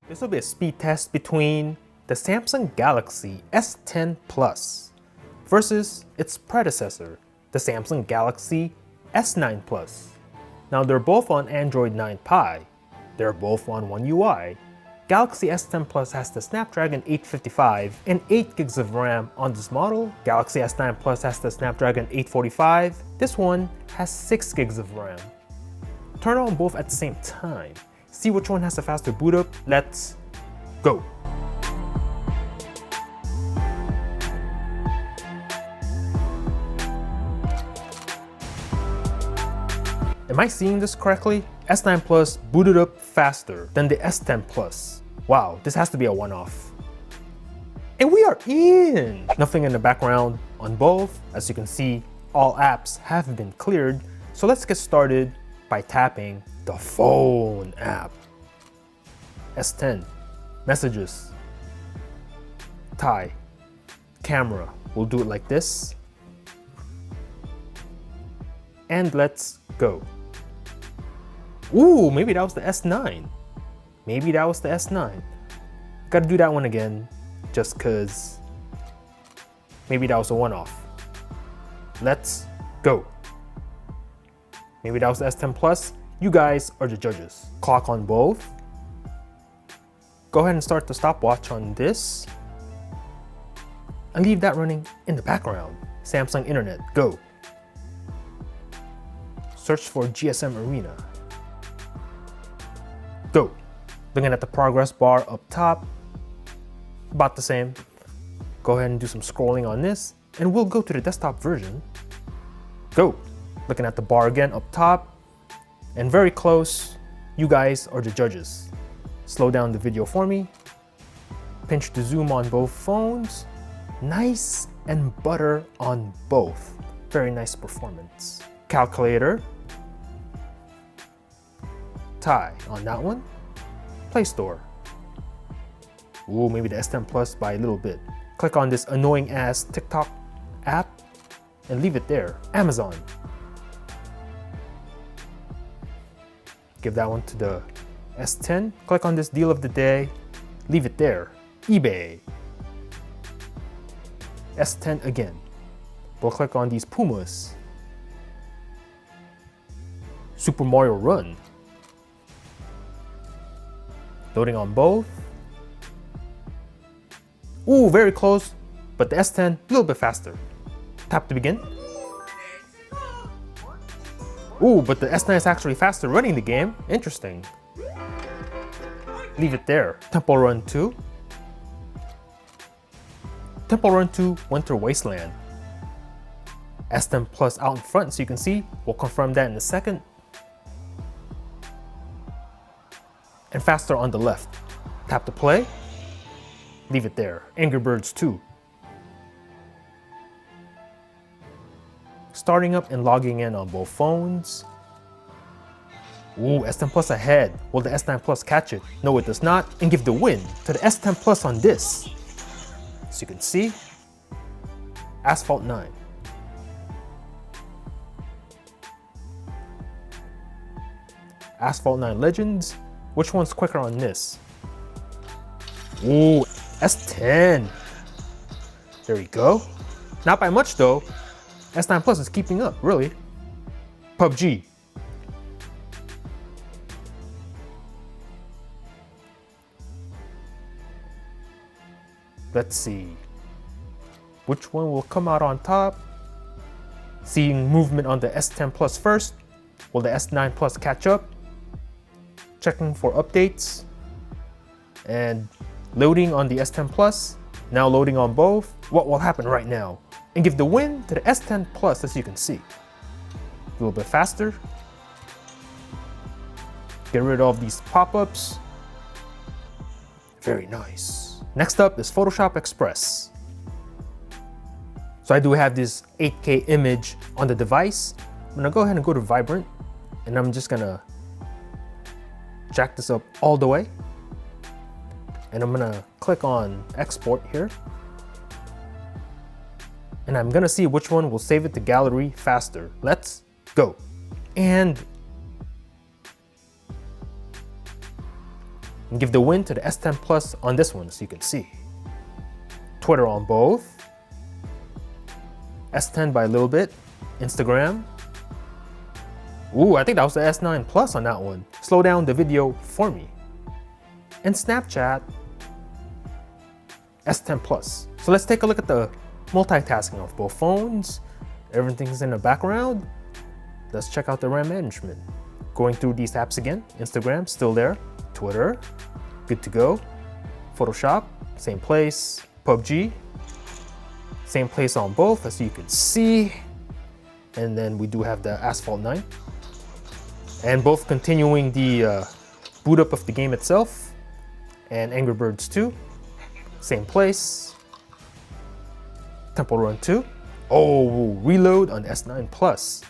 This will be a speed test between the Samsung Galaxy S10 Plus versus its predecessor, the Samsung Galaxy S9 Plus. Now they're both on Android 9 Pie, they're both on One UI. Galaxy S10 Plus has the Snapdragon 855 and 8 gigs of RAM on this model. Galaxy S9 Plus has the Snapdragon 845. This one has 6 gigs of RAM. Turn on both at the same time. See which one has a faster boot up. Let's go. Am I seeing this correctly? S9 Plus booted up faster than the S10 Plus. Wow, this has to be a one-off. And we are in! Nothing in the background on both. As you can see, all apps have been cleared. So let's get started by tapping the phone app. S10, messages, tie, camera. We'll do it like this. And let's go. Ooh, maybe that was the S9. Maybe that was the S9. Gotta do that one again, just cause maybe that was a one-off. Let's go. Maybe that was the S10 Plus. You guys are the judges. Clock on both. Go ahead and start the stopwatch on this. And leave that running in the background. Samsung Internet, go. Search for GSM Arena. Go. Looking at the progress bar up top, about the same. Go ahead and do some scrolling on this, and we'll go to the desktop version. Go. Looking at the bar again up top, and very close. You guys are the judges. Slow down the video for me. Pinch to zoom on both phones. Nice and butter on both. Very nice performance. Calculator. Tie on that one. Play Store. Ooh, maybe the S10 Plus by a little bit. Click on this annoying ass TikTok app and leave it there. Amazon. Give that one to the S10. Click on this deal of the day. Leave it there. eBay. S10 again. We'll click on these Pumas. Super Mario Run. Loading on both. Ooh, very close, but the S10 a little bit faster. Tap to begin. Ooh, but the S9 is actually faster running the game. Interesting. Leave it there. Temple Run 2. Temple Run 2 Winter Wasteland. S10 Plus out in front so you can see. We'll confirm that in a second. And faster on the left. Tap to play. Leave it there. Angry Birds 2. Starting up and logging in on both phones. Ooh, S10 Plus ahead. Will the S9 Plus catch it? No, it does not. And give the win to the S10 Plus on this. So you can see, Asphalt 9. Asphalt 9 Legends. Which one's quicker on this? Ooh, S10. There we go. Not by much though. S9 Plus is keeping up, really. PUBG. Let's see. Which one will come out on top? Seeing movement on the S10 Plus first. Will the S9 Plus catch up? Checking for updates. And loading on the S10 Plus. Now loading on both. What will happen right now? And give the win to the S10 Plus, as you can see. A little bit faster. Get rid of these pop-ups. Very nice. Next up is Photoshop Express. So I do have this 8K image on the device. I'm gonna go ahead and go to Vibrant, and I'm just gonna jack this up all the way. And I'm gonna click on Export here. And I'm gonna see which one will save it to gallery faster. Let's go. And and give the win to the S10 Plus on this one, so you can see. Twitter on both. S10 by a little bit. Instagram. Ooh, I think that was the S9 Plus on that one. Slow down the video for me. And Snapchat, S10 Plus. So let's take a look at the multitasking of both phones. Everything's in the background. Let's check out the RAM management. Going through these apps again. Instagram, still there. Twitter, good to go. Photoshop, same place. PUBG, same place on both, as you can see. And then we do have the Asphalt 9. And both continuing the boot up of the game itself. And Angry Birds 2, same place. Temple Run 2. Oh, reload on S9 Plus.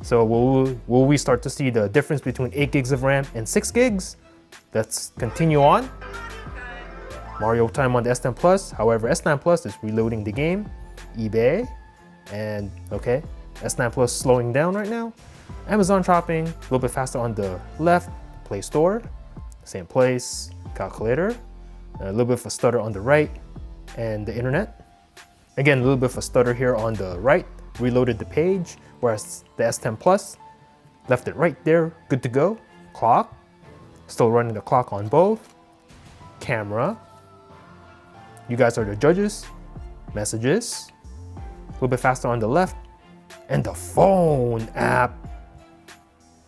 So will we start to see the difference between 8 gigs of RAM and 6 gigs? Let's continue on. Mario Time on the S10 Plus. However, S9 Plus is reloading the game. eBay. And okay, S9 Plus slowing down right now. Amazon shopping, a little bit faster on the left. Play Store, same place. Calculator, a little bit of a stutter on the right. And the internet. Again, a little bit of a stutter here on the right. Reloaded the page, whereas the S10 Plus left it right there, good to go. Clock, still running the clock on both. Camera, you guys are the judges. Messages, a little bit faster on the left. And the phone app,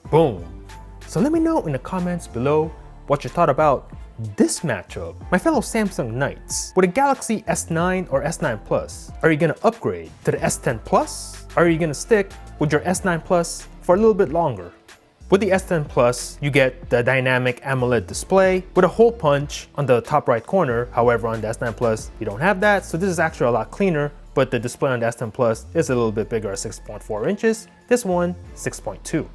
boom. So let me know in the comments below what you thought about this matchup. My fellow Samsung Knights, with a Galaxy S9 or S9 Plus, are you gonna upgrade to the S10 Plus? Or are you gonna stick with your S9 Plus for a little bit longer? With the S10 Plus, you get the dynamic AMOLED display with a hole punch on the top right corner. However, on the S9 Plus, you don't have that, so this is actually a lot cleaner, but the display on the S10 Plus is a little bit bigger at 6.4 inches. This one, 6.2.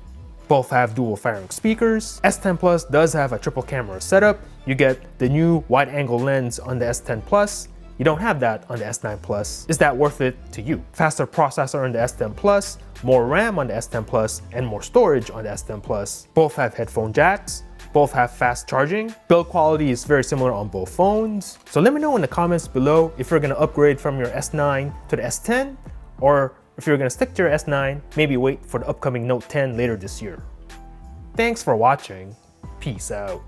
Both have dual pharynx speakers. S10 Plus does have a triple camera setup. You get the new wide angle lens on the S10 Plus. You don't have that on the S9 Plus. Is that worth it to you? Faster processor on the S10 Plus, more RAM on the S10 Plus, and more storage on the S10 Plus. Both have headphone jacks. Both have fast charging. Build quality is very similar on both phones. So let me know in the comments below if you're gonna upgrade from your S9 to the S10, or if you're gonna stick to your S9, maybe wait for the upcoming Note 10 later this year. Thanks for watching. Peace out.